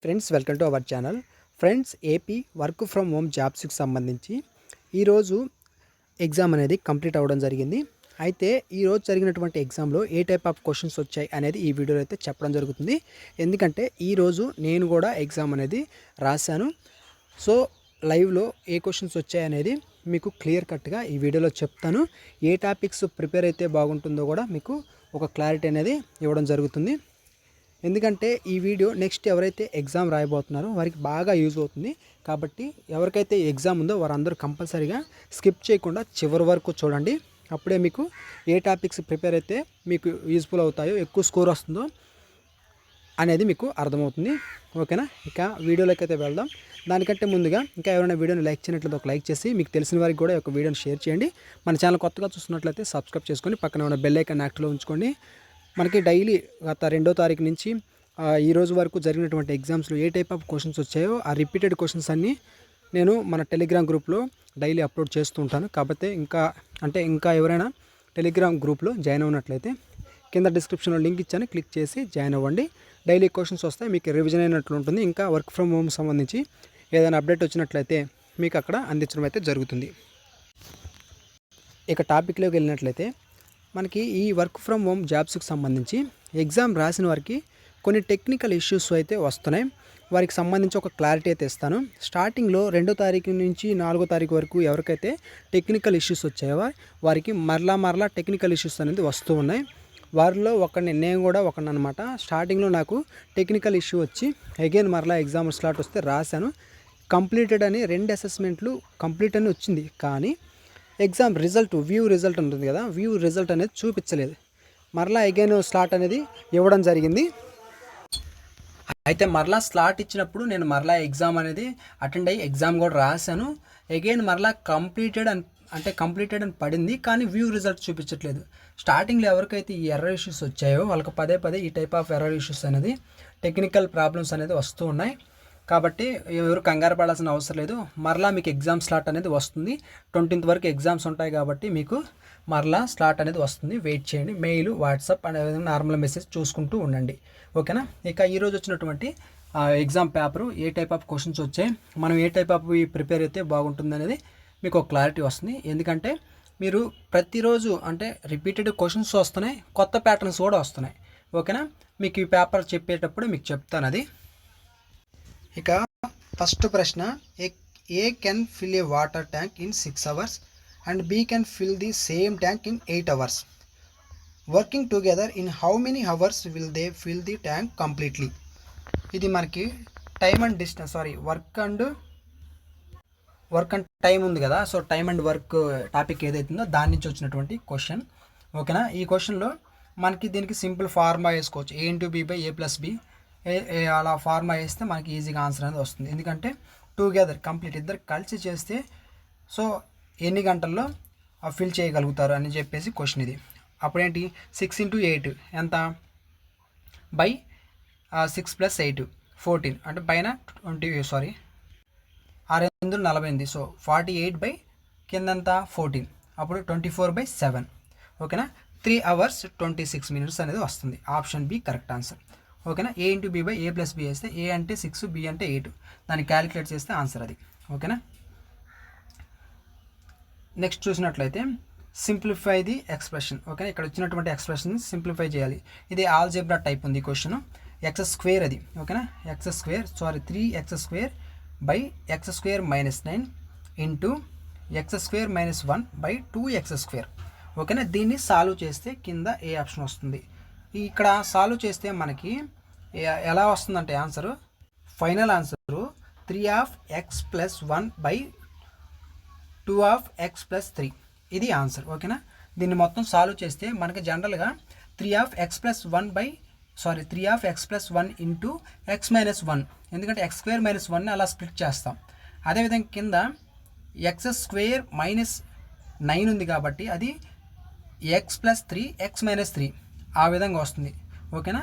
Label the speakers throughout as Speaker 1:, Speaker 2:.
Speaker 1: Friends welcome to our channel. Friends, AP work from home జాబ్స్కి సంబంధించి ఈరోజు exam అనేది కంప్లీట్ అవ్వడం జరిగింది. అయితే ఈరోజు జరిగినటువంటి ఎగ్జామ్లో ఏ టైప్ ఆఫ్ క్వశ్చన్స్ వచ్చాయి అనేది ఈ వీడియోలో అయితే చెప్పడం జరుగుతుంది. ఎందుకంటే ఈరోజు నేను కూడా ఎగ్జామ్ అనేది రాశాను. సో లైవ్లో ఏ క్వశ్చన్స్ వచ్చాయి అనేది మీకు క్లియర్ కట్గా ఈ వీడియోలో చెప్తాను. ఏ టాపిక్స్ ప్రిపేర్ అయితే బాగుంటుందో కూడా మీకు ఒక క్లారిటీ అనేది ఇవ్వడం జరుగుతుంది. ఎందుకంటే ఈ వీడియో నెక్స్ట్ ఎవరైతే ఎగ్జామ్ రాయబోతున్నారో వారికి బాగా యూజ్ అవుతుంది. కాబట్టి ఎవరికైతే ఎగ్జామ్ ఉందో వారందరూ కంపల్సరీగా స్కిప్ చేయకుండా చివరి వరకు చూడండి. అప్పుడే మీకు ఏ టాపిక్స్ ప్రిపేర్ అయితే మీకు యూజ్ఫుల్ అవుతాయో, ఎక్కువ స్కోర్ వస్తుందో అనేది మీకు అర్థమవుతుంది. ఓకేనా? ఇక వీడియోలోకి అయితే వెళ్దాం. దానికంటే ముందుగా ఇంకా ఎవరైనా వీడియోని లైక్ చేయనట్లయితే ఒక లైక్ చేసి మీకు తెలిసిన వారికి కూడా ఒక వీడియోని షేర్ చేయండి. మన ఛానల్ కొత్తగా చూస్తున్నట్లయితే సబ్స్క్రైబ్ చేసుకొని పక్కన ఉన్న బెల్ ఐకాన్ యాక్టివ్లో ఉంచుకోండి. మనకి డైలీ గత 2వ తారీఖు నుంచి ఈ రోజు వరకు జరిగినటువంటి ఎగ్జామ్స్లో ఏ టైప్ ఆఫ్ క్వశ్చన్స్ వచ్చాయో ఆ రిపీటెడ్ క్వశ్చన్స్ అన్నీ నేను మన టెలిగ్రామ్ గ్రూప్లో డైలీ అప్లోడ్ చేస్తూ ఉంటాను. కాబట్టి ఇంకా ఎవరైనా టెలిగ్రామ్ గ్రూప్లో జాయిన్ అవునట్లయితే కింద డిస్క్రిప్షన్లో లింక్ ఇచ్చాను, క్లిక్ చేసి జాయిన్ అవ్వండి. డైలీ క్వశ్చన్స్ వస్తాయి, మీకు రివిజన్ అయినట్లు ఉంటుంది. ఇంకా వర్క్ ఫ్రమ్ హోమ్ సంబంధించి ఏదైనా అప్డేట్ వచ్చినట్లయితే మీకు అక్కడ అందించడం అయితే జరుగుతుంది. ఇక టాపిక్లోకి వెళ్ళినట్లయితే మనకి ఈ వర్క్ ఫ్రమ్ హోమ్ జాబ్స్కి సంబంధించి ఎగ్జామ్ రాసిన వారికి కొన్ని టెక్నికల్ ఇష్యూస్ అయితే వస్తున్నాయి. వారికి సంబంధించి ఒక క్లారిటీ అయితే ఇస్తాను. స్టార్టింగ్లో 2వ తారీఖు నుంచి 4వ తారీఖు వరకు ఎవరికైతే టెక్నికల్ ఇష్యూస్ వచ్చాయో వారికి మరలా టెక్నికల్ ఇష్యూస్ అనేది వస్తూ ఉన్నాయి. వారిలో నేను కూడా ఒకడిని అనమాట. స్టార్టింగ్లో నాకు టెక్నికల్ ఇష్యూ వచ్చి అగైన్ మరలా ఎగ్జామ్ స్లాట్ వస్తే రాశాను. కంప్లీటెడ్ అని 2 అసెస్మెంట్లు కంప్లీట్ అని వచ్చింది. కానీ ఎగ్జామ్ రిజల్ట్ వ్యూ రిజల్ట్ ఉంటుంది కదా, వ్యూ రిజల్ట్ అనేది చూపించలేదు. మరలా అగైన్ స్లాట్ అనేది ఇవ్వడం జరిగింది. అయితే మరలా స్లాట్ ఇచ్చినప్పుడు నేను మరలా ఎగ్జామ్ అనేది అటెండ్ అయ్యి ఎగ్జామ్ కూడా రాశాను. అగైన్ మరలా కంప్లీటెడ్ అని పడింది, కానీ వ్యూ రిజల్ట్ చూపించట్లేదు. స్టార్టింగ్లో ఎవరికైతే ఈ ఎర్రర్ ఇష్యూస్ వచ్చాయో వాళ్ళకి పదే ఈ టైప్ ఆఫ్ ఎర్రర్ ఇష్యూస్ అనేది టెక్నికల్ ప్రాబ్లమ్స్ అనేది వస్తూ ఉన్నాయి. కాబట్టి ఎవరు కంగారు పడాల్సిన అవసరం లేదు. మరలా మీకు ఎగ్జామ్ స్లాట్ అనేది వస్తుంది. 20th వరకు ఎగ్జామ్స్ ఉంటాయి కాబట్టి మీకు మరలా స్లాట్ అనేది వస్తుంది. వెయిట్ చేయండి. మెయిల్, వాట్సాప్ అనే విధంగా నార్మల్ మెసేజ్ చూసుకుంటూ ఉండండి. ఓకేనా? ఇక ఈరోజు వచ్చినటువంటి exam paper A type of questions వచ్చాయి, మనం ఏ టైప్ ఆఫ్ ప్రిపేర్ అయితే బాగుంటుంది అనేది మీకు ఒక క్లారిటీ వస్తుంది. ఎందుకంటే మీరు ప్రతిరోజు రిపీటెడ్ క్వశ్చన్స్ వస్తున్నాయి, కొత్త ప్యాటర్న్స్ కూడా వస్తున్నాయి. ఓకేనా? మీకు ఈ పేపర్ చెప్పేటప్పుడు మీకు చెప్తాను అది. ఇక ఫస్ట్ ప్రశ్న, A can fill a water tank in 6 hours and B can fill the same tank in 8 hours. Working together in how many hours will they fill the tank completely. ఇది మనకి time and distance work and time ఉంది కదా. So time and work topic ఏదైతుందో దాని నుంచి వచ్చినటువంటి question. ఓకేనా? ఈ క్వశ్చన్లో మనకి దీనికి సింపుల్ ఫార్ములా వేసుకోవచ్చు. a into b by a plus b. అలా ఫార్ములా వేస్తే మనకి ఈజీగా ఆన్సర్ అనేది వస్తుంది. ఎందుకంటే టుగెదర్ కంప్లీట్ ఇద్దరు కలిసి చేస్తే సో ఎన్ని గంటల్లో ఫిల్ చేయగలుగుతారు అని చెప్పేసి క్వశ్చన్ ఇది. అప్పుడేంటి 6 into 8 ఎంత బై 6 + 8 14 అంటే పైన 6 48. సో 48 బై కిందంత 14, అప్పుడు 24/7. ఓకేనా? 3 hours 26 minutes అనేది వస్తుంది. Option B correct answer. ఓకేనా? a into b by a plus b వేస్తే a అంటే 6, b అంటే 8, దాన్ని క్యాలిక్యులేట్ చేస్తే ఆన్సర్ అది. ఓకేనా? నెక్స్ట్ చూసినట్లయితే సింప్లిఫై ది ఎక్స్ప్రెషన్. ఓకే, ఇక్కడ వచ్చినటువంటి ఎక్స్ప్రెషన్ సింప్లిఫై చేయాలి. ఇది ఆల్జీబ్రా టైప్ ఉంది క్వశ్చన్. x² అది. ఓకేనా? 3x² by x² - 9 into x² - 1 by 2x². ఓకేనా? దీన్ని సాల్వ్ చేస్తే కింద ఏ ఆప్షన్ వస్తుంది. ఇక్కడ సాల్వ్ చేస్తే మనకి ఎలా వస్తుందంటే answer, final answer 3x + 1 by 2x + 3. ఇది ఆన్సర్. ఓకేనా? దీన్ని మొత్తం సాల్వ్ చేస్తే మనకి జనరల్గా 3x + 1 ఇంటూ x - 1, ఎందుకంటే x² - 1 అలా స్ప్లిట్ చేస్తాం. అదేవిధంగా కింద x² - 9 ఉంది కాబట్టి అది x + 3 x - 3 ఆ విధంగా వస్తుంది. ఓకేనా?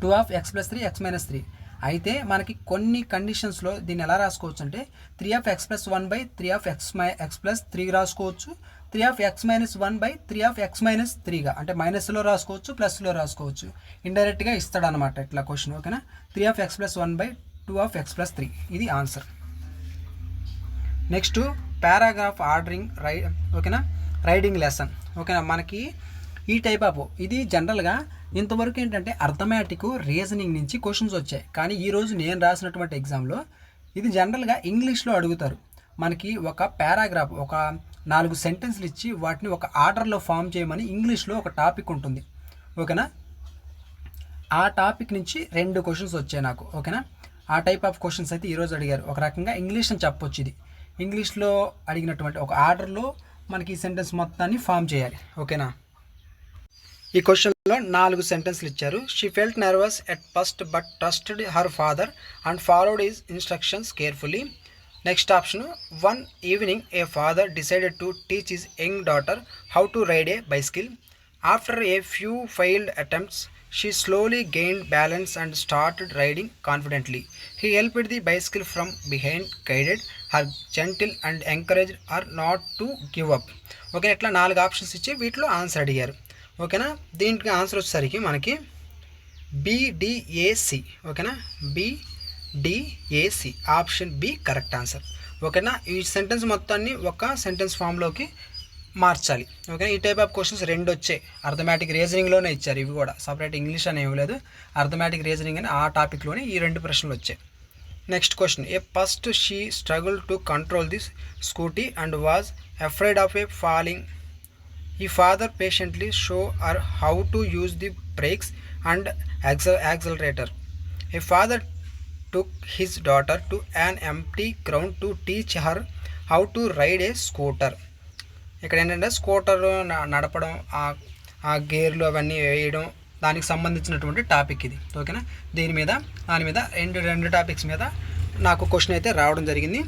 Speaker 1: 2x + 3 x - 3. అయితే మనకి కొన్ని కండిషన్స్లో దీన్ని ఎలా రాసుకోవచ్చు అంటే 3x + 1 బై 3x + 3 రాసుకోవచ్చు. 3(x-1/3(x-3)గా, అంటే మైనస్లో రాసుకోవచ్చు, ప్లస్లో రాసుకోవచ్చు. ఇండైరెక్ట్గా ఇస్తాడనమాట ఇట్లా క్వశ్చన్. ఓకేనా, 3(x+1/2(x+3). ఇది ఆన్సర్. నెక్స్ట్ పారాగ్రాఫ్ ఆర్డరింగ్ ఓకేనా, రైడింగ్ లెసన్. ఓకేనా, మనకి ఈ టైప్ ఆఫ్ ఇది జనరల్గా ఇంతవరకు ఏంటంటే అర్థమెటిక్, రీజనింగ్ నుంచి క్వశ్చన్స్ వచ్చాయి. కానీ ఈరోజు నేను రాసినటువంటి ఎగ్జామ్లో ఇది జనరల్గా ఇంగ్లీష్లో అడుగుతారు. మనకి ఒక పారాగ్రాఫ్, ఒక 4 సెంటెన్స్లు ఇచ్చి వాటిని ఒక ఆర్డర్లో ఫామ్ చేయమని ఇంగ్లీష్లో ఒక టాపిక్ ఉంటుంది. ఓకేనా, ఆ టాపిక్ నుంచి 2 క్వశ్చన్స్ వచ్చాయి నాకు. ఓకేనా, ఆ టైప్ ఆఫ్ క్వశ్చన్స్ అయితే ఈరోజు అడిగారు. ఒక రకంగా ఇంగ్లీష్ అని చెప్పొచ్చు. ఇది ఇంగ్లీష్లో అడిగినటువంటి ఒక ఆర్డర్లో మనకి ఈ సెంటెన్స్ మొత్తాన్ని ఫామ్ చేయాలి. ఓకేనా, ఈ క్వశ్చన్లో 4 సెంటెన్స్లు ఇచ్చారు. She felt nervous at first but trusted her father and followed his instructions carefully. Next option, one evening a father decided to teach his young daughter how to ride a bicycle. After a few failed attempts she slowly gained balance and started riding confidently. He helped the bicycle from behind, guided her gentle and encouraged her not to give up. Okay, ఇట్లా 4 options ఇచ్చి వీటిలో answer అడిగారు. ఓకేనా, దీనికి answer వచ్చేసరికి మనకి BDAC. ఓకేనా, BDAC option B correct answer. ఓకేనా, ఈ సెంటెన్స్ మొత్తాన్ని ఒక సెంటెన్స్ ఫామ్లోకి మార్చాలి. ఓకే, ఈ టైప్ ఆఫ్ క్వశ్చన్స్ 2 వచ్చాయి. అర్థమెటిక్, రీజనింగ్లోనే ఇచ్చారు. ఇవి కూడా సపరేట్ ఇంగ్లీష్ అని ఏమి లేదు, అర్థమెటిక్, రీజనింగ్ అని ఆ టాపిక్లోనే ఈ 2 ప్రశ్నలు వచ్చాయి. Next question, A first she struggle to control this scooty and was afraid of a falling. ఈ father patiently show her how to use the brakes and accelerator. A father took his daughter to an empty ground to teach her how to ride a scooter. ఇక్కడ ఏంటంటే scooter నడపడం, ఆ గేర్లు అవన్నీ వేయడం, దానికి సంబంధించినటువంటి టాపిక్ ఇది. ఓకేనా, దాని మీద రెండు టాపిక్స్ మీద నాకు క్వశ్చన్ అయితే రావడం జరిగింది.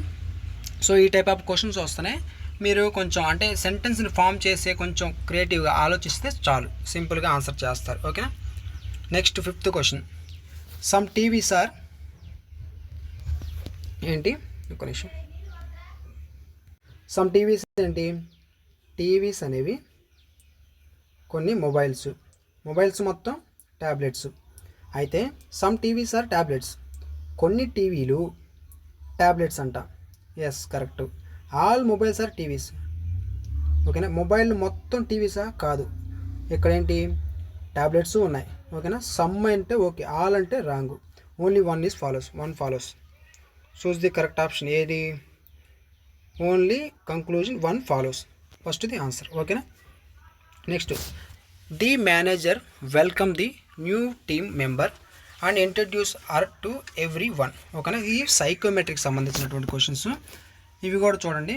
Speaker 1: సో ఈ టైప్ ఆఫ్ క్వశ్చన్స్ వస్తున్నాయి. మీరు కొంచెం అంటే సెంటెన్స్ని ఫామ్ చేసే కొంచెం క్రియేటివ్గా ఆలోచిస్తే చాలు, సింపుల్గా ఆన్సర్ చేస్తారు. ఓకేనా, next 5th question, some TVs are ఏంటి, ఒక నిమిషం. సమ్ టీవీస్ ఏంటి, టీవీస్ అనేవి కొన్ని మొబైల్స్ మొత్తం ట్యాబ్లెట్స్. అయితే సమ్ టీవీస్ ఆర్ ట్యాబ్లెట్స్, కొన్ని టీవీలు ట్యాబ్లెట్స్ అంట. Yes, correct. All mobiles are TVs. ఓకేనా, మొబైల్ మొత్తం టీవీసా కాదు, ఇక్కడ ఏంటి ట్యాబ్లెట్స్ ఉన్నాయి. ఓకేనా, సమ్ అంటే ఓకే, ఆల్ అంటే wrong. Only one follows. Choose the correct option. ఏది, only conclusion 1 follows, first the answer. ఓకేనా, next, the manager welcome the new team member and introduce her to every one. ఓకేనా, ఈ psychometric సంబంధించినటువంటి questions. ఇవి కూడా చూడండి.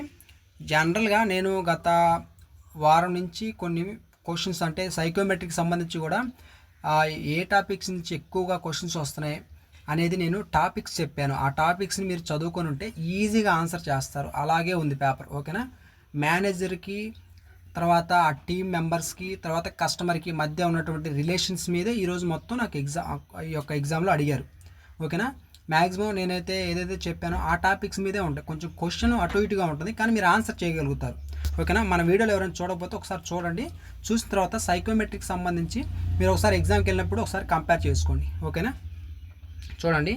Speaker 1: జనరల్గా నేను గత వారం నుంచి కొన్ని క్వశ్చన్స్ అంటే సైకోమెట్రిక్ సంబంధించి కూడా ఏ టాపిక్స్ నుంచి ఎక్కువగా క్వశ్చన్స్ వస్తున్నాయి అనేది నేను టాపిక్స్ చెప్పాను. ఆ టాపిక్స్ని మీరు చదువుకొని ఉంటే ఈజీగా ఆన్సర్ చేస్తారు. అలాగే ఉంది పేపర్. ఓకేనా, మేనేజర్కి, తర్వాత ఆ టీమ్ మెంబర్స్కి, తర్వాత కస్టమర్కి మధ్య ఉన్నటువంటి రిలేషన్స్ మీదే ఈరోజు మొత్తం నాకు ఈ యొక్క ఎగ్జామ్లో అడిగారు. ఓకేనా, మ్యాక్సిమం నేనైతే ఏదైతే చెప్పానో ఆ టాపిక్స్ మీదే ఉంటాయి. కొంచెం క్వశ్చన్ అటు ఇటుగా ఉంటుంది, కానీ మీరు ఆన్సర్ చేయగలుగుతారు. ఓకేనా, మన వీడియోలో ఎవరైనా చూడకపోతే ఒకసారి చూడండి. చూసిన తర్వాత సైకోమెట్రిక్ సంబంధించి మీరు ఒకసారి ఎగ్జామ్కి వెళ్ళినప్పుడు ఒకసారి కంపేర్ చేసుకోండి. ఓకేనా, చూడండి.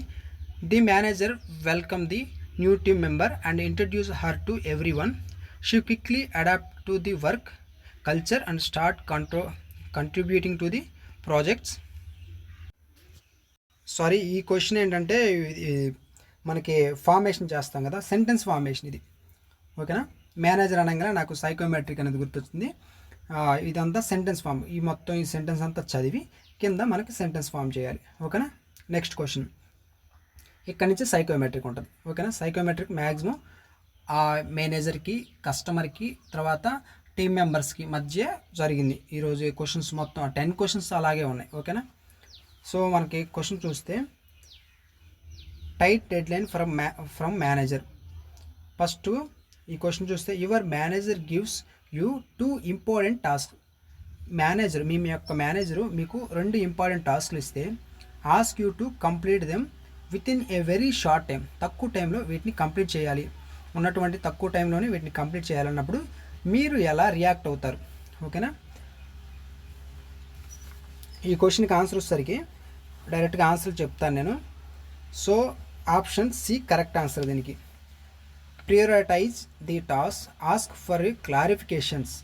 Speaker 1: The manager welcome the new team member and introduce her to every one. She quickly adapt to the work culture and start contributing to the projects. Sorry, ఈ క్వశ్చన్ ఏంటంటే మనకి ఫార్మేషన్ చేస్తాం కదా, సెంటెన్స్ ఫార్మేషన్ ఇది. ఓకేనా, manager అనగానే నాకు psychometric అనేది గుర్తొచ్చింది. ఇదంతా సెంటెన్స్ ఫామ్. ఈ మొత్తం ఈ సెంటెన్స్ అంతా చదివి కింద మనకి సెంటెన్స్ ఫామ్ చేయాలి. ఓకేనా, నెక్స్ట్ క్వశ్చన్. ఇక్కడ నుంచి సైకోమెట్రిక్ ఉంటుంది. ఓకేనా, సైకోమెట్రిక్ మ్యాక్సిమం ఆ మేనేజర్కి, కస్టమర్కి, తర్వాత టీమ్ మెంబర్స్కి మధ్య జరిగింది. ఈరోజు క్వశ్చన్స్ మొత్తం 10 క్వశ్చన్స్ అలాగే ఉన్నాయి. ఓకేనా, సో మనకి క్వశ్చన్ చూస్తే tight deadline from manager. First ఈ క్వశ్చన్ చూస్తే your manager gives you 2 important task. Manager, మీ యొక్క మేనేజరు మీకు 2 ఇంపార్టెంట్ టాస్క్లు ఇస్తే ask you to complete them within a very short time. తక్కువ టైంలో వీటిని కంప్లీట్ చేయాలి, ఉన్నటువంటి తక్కువ టైంలోనే వీటిని కంప్లీట్ చేయాలన్నప్పుడు మీరు ఎలా రియాక్ట్ అవుతారు? ఓకేనా. ఈ క్వశ్చన్కి ఆన్సర్ వచ్చేసరికి డైరెక్ట్గా ఆన్సర్ చెప్తాను నేను. So option C correct answer దీనికి. Prioritize the task, ask for clarifications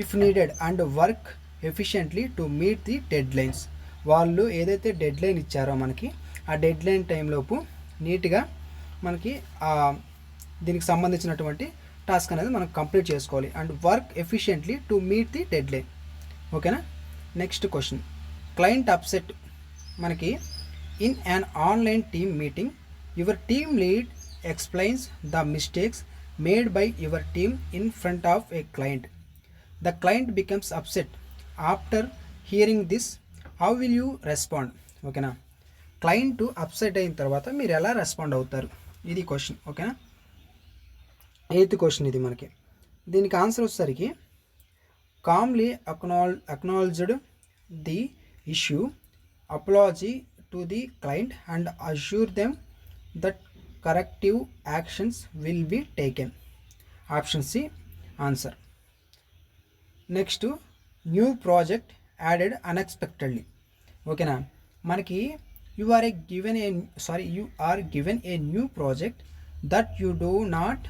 Speaker 1: if needed and work efficiently to meet the deadlines. వాళ్ళు ఏదైతే డెడ్ లైన్ ఇచ్చారో మనకి ఆ డెడ్ లైన్ టైంలోపు నీట్గా మనకి దీనికి సంబంధించినటువంటి టాస్క్ అనేది మనం కంప్లీట్ చేసుకోవాలి. And work efficiently to meet the deadline. ఓకేనా. Next question, client upset. మనకి in an online team meeting your team lead explains the mistakes made by your team in front of a client. The client becomes upset after hearing this, how will you respond? ఓకేనా. Client upset అయిన తర్వాత మీరు ఎలా respond అవుతారు, ఇది question. ఓకేనా. 8th question ఇది మనకి. దీనికి ఆన్సర్ వచ్చేసరికి calmly acknowledged the issue, apology to the client and assure them that corrective actions will be taken. Option C answer. Next, new project added unexpectedly. ఓకేనా. మనకి you are given a new project that you do not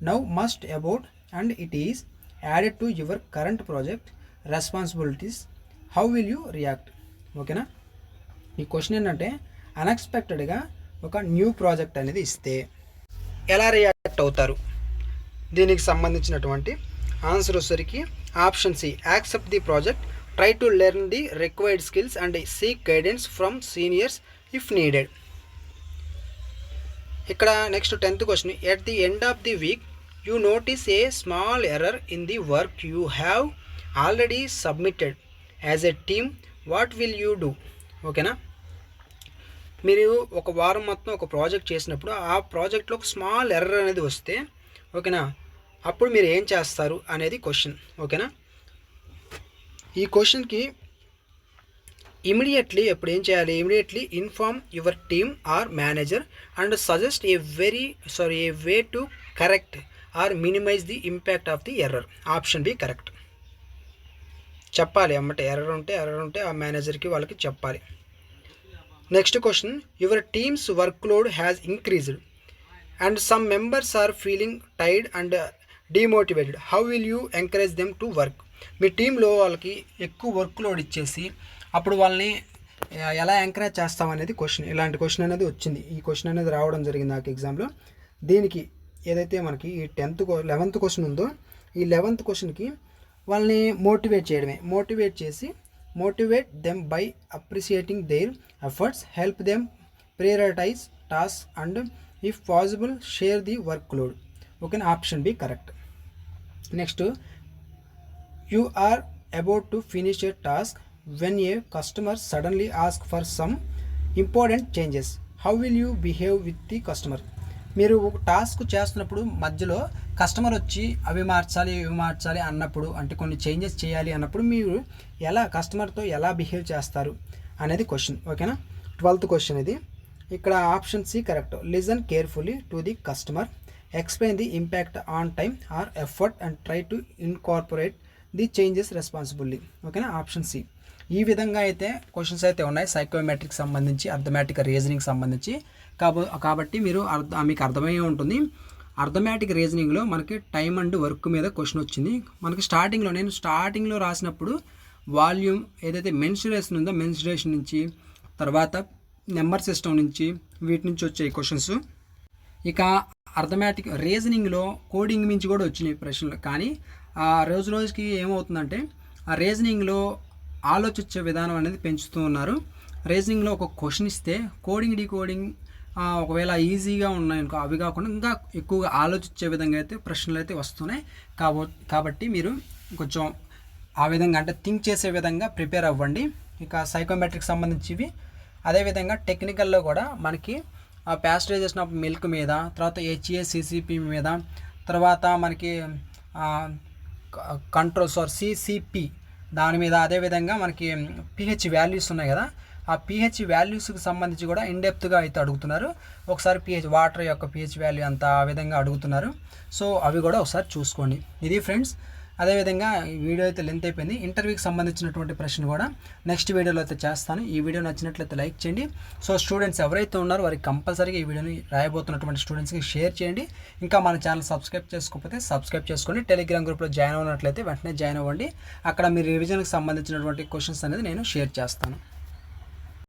Speaker 1: know much about and it is added to your current project responsibilities. How will you react? ఓకేనా. ఈ question ఏంటంటే అన్ఎక్స్పెక్టెడ్గా ఒక new project అనేది ఇస్తే ఎలా రియాక్ట్ అవుతారు? దీనికి సంబంధించినటువంటి ఆన్సర్ వచ్చేసరికి option C accept the project, try to learn the required skills and seek guidance from seniors if needed. ఇక్కడ next 10th question, at the end of the week you notice a small error in the work you have already submitted. As a team, what will you do? ఓకేనా. మీరు ఒక వారం మొత్తం ఒక project చేసినప్పుడు ఆ ప్రాజెక్ట్లో ఒక స్మాల్ ఎర్రర్ అనేది వస్తే ఓకేనా, అప్పుడు మీరు ఏం చేస్తారు అనేది క్వశ్చన్. ఓకేనా. ఈ క్వశ్చన్కి ఇమీడియట్లీ ఎప్పుడు ఏం చేయాలి? Immediately inform your team or manager and suggest a way to correct or minimize the impact of the error. Option B correct. చెప్పాలి అన్నమాట, ఎర్రర్ ఉంటే ఆ మేనేజర్కి వాళ్ళకి చెప్పాలి. Next question, your team's workload has increased and some members are feeling tired and demotivated. How will you encourage them to work? మీ టీంలో వాళ్ళకి ఎక్కువ వర్క్ లోడ్ ఇచ్చేసి అప్పుడు వాళ్ళని ఎలా ఎంకరేజ్ చేస్తామనేది క్వశ్చన్. ఇలాంటి క్వశ్చన్ అనేది వచ్చింది, ఈ క్వశ్చన్ అనేది రావడం జరిగింది నాకు ఎగ్జామ్లో. దీనికి ఏదైతే మనకి ఈ 11th క్వశ్చన్ ఉందో ఈ 11th క్వశ్చన్కి వాళ్ళని మోటివేట్ చేయడమే. Motivate them by appreciating their efforts, help them prioritise task and if possible share the work load. Okay, option B correct. Next, you are about to finish a task when a customer suddenly asks for some important changes. How will you behave with the customer? మీరు task చేస్తున్నప్పుడు మధ్యలో customer వచ్చి అవి మార్చాలి అన్నప్పుడు, అంటే కొన్ని changes చేయాలి అన్నప్పుడు మీరు ఎలా కస్టమర్తో ఎలా బిహేవ్ చేస్తారు అనేది క్వశ్చన్. ఓకేనా. 12th క్వశ్చన్ ఇది. ఇక్కడ option C correct. Listen carefully to the customer, explain the impact on time or effort and try to incorporate the changes responsibly. ఓకేనా, ఆప్షన్ సి. ఈ విధంగా అయితే క్వశ్చన్స్ అయితే ఉన్నాయి సైకోమెట్రిక్ సంబంధించి, అర్థమెటిక్ రీజనింగ్ సంబంధించి. కాబట్టి మీకు అర్థమయ్యే ఉంటుంది. అర్థమెటిక్ రీజనింగ్లో మనకి టైమ్ అండ్ వర్క్ మీద క్వశ్చన్ వచ్చింది. మనకి నేను స్టార్టింగ్లో రాసినప్పుడు వాల్యూమ్ ఏదైతే మెన్సురేషన్ ఉందో మెన్సురేషన్ నుంచి, తర్వాత నెంబర్ సిస్టమ్ నుంచి, వీటి నుంచి వచ్చే క్వశ్చన్స్. ఇక అర్థమెటిక్ రీజనింగ్లో కోడింగ్ నుంచి కూడా వచ్చినాయి ప్రశ్నలు. కానీ ఆ రోజుకి ఏమవుతుందంటే ఆ రీజనింగ్లో ఆలోచించే విధానం అనేది పెంచుతూ ఉన్నారు. రీజనింగ్లో ఒక క్వశ్చన్ ఇస్తే కోడింగ్ డీకోడింగ్ ఒకవేళ ఈజీగా ఉన్నాయనుకో అవి కాకుండా ఇంకా ఎక్కువగా ఆలోచించే విధంగా అయితే ప్రశ్నలు అయితే వస్తున్నాయి. కాబట్టి మీరు కొంచెం ఆ విధంగా అంటే థింక్ చేసే విధంగా ప్రిపేర్ అవ్వండి. ఇక సైకోమెట్రిక్ సంబంధించివి, అదేవిధంగా టెక్నికల్లో కూడా మనకి ప్యాస్టరైజేషన్ ఆఫ్ మిల్క్ మీద, తర్వాత HACCP మీద, తర్వాత మనకి సిసిపి దాని మీద, అదేవిధంగా మనకి pH వాల్యూస్ ఉన్నాయి కదా ఆ pH వాల్యూస్కి సంబంధించి కూడా ఇన్డెప్త్గా అయితే అడుగుతున్నారు. ఒకసారి వాటర్ యొక్క pH వాల్యూ అంత ఆ విధంగా అడుగుతున్నారు. సో అవి కూడా ఒకసారి చూసుకోండి. ఇది ఫ్రెండ్స్. అదేవిధంగా ఈ వీడియో అయితే లెంత్ అయిపోయింది. ఇంటర్వ్యూకి సంబంధించినటువంటి ప్రశ్న కూడా నెక్స్ట్ వీడియోలో అయితే చేస్తాను. ఈ వీడియో నచ్చినట్లయితే లైక్ చేయండి. సో స్టూడెంట్స్ ఎవరైతే ఉన్నారో వారికి కంపల్సరీగా ఈ వీడియోని రాయబోతున్నటువంటి స్టూడెంట్స్కి షేర్ చేయండి. ఇంకా మన ఛానల్ సబ్స్క్రైబ్ చేసుకోకపోతే సబ్స్క్రైబ్ చేసుకోండి. టెలిగ్రామ్ గ్రూప్లో జాయిన్ అవ్వనట్లయితే వెంటనే జాయిన్ అవ్వండి. అక్కడ మీ రివిజన్కి సంబంధించినటువంటి క్వశ్చన్స్ అనేది నేను షేర్ చేస్తాను.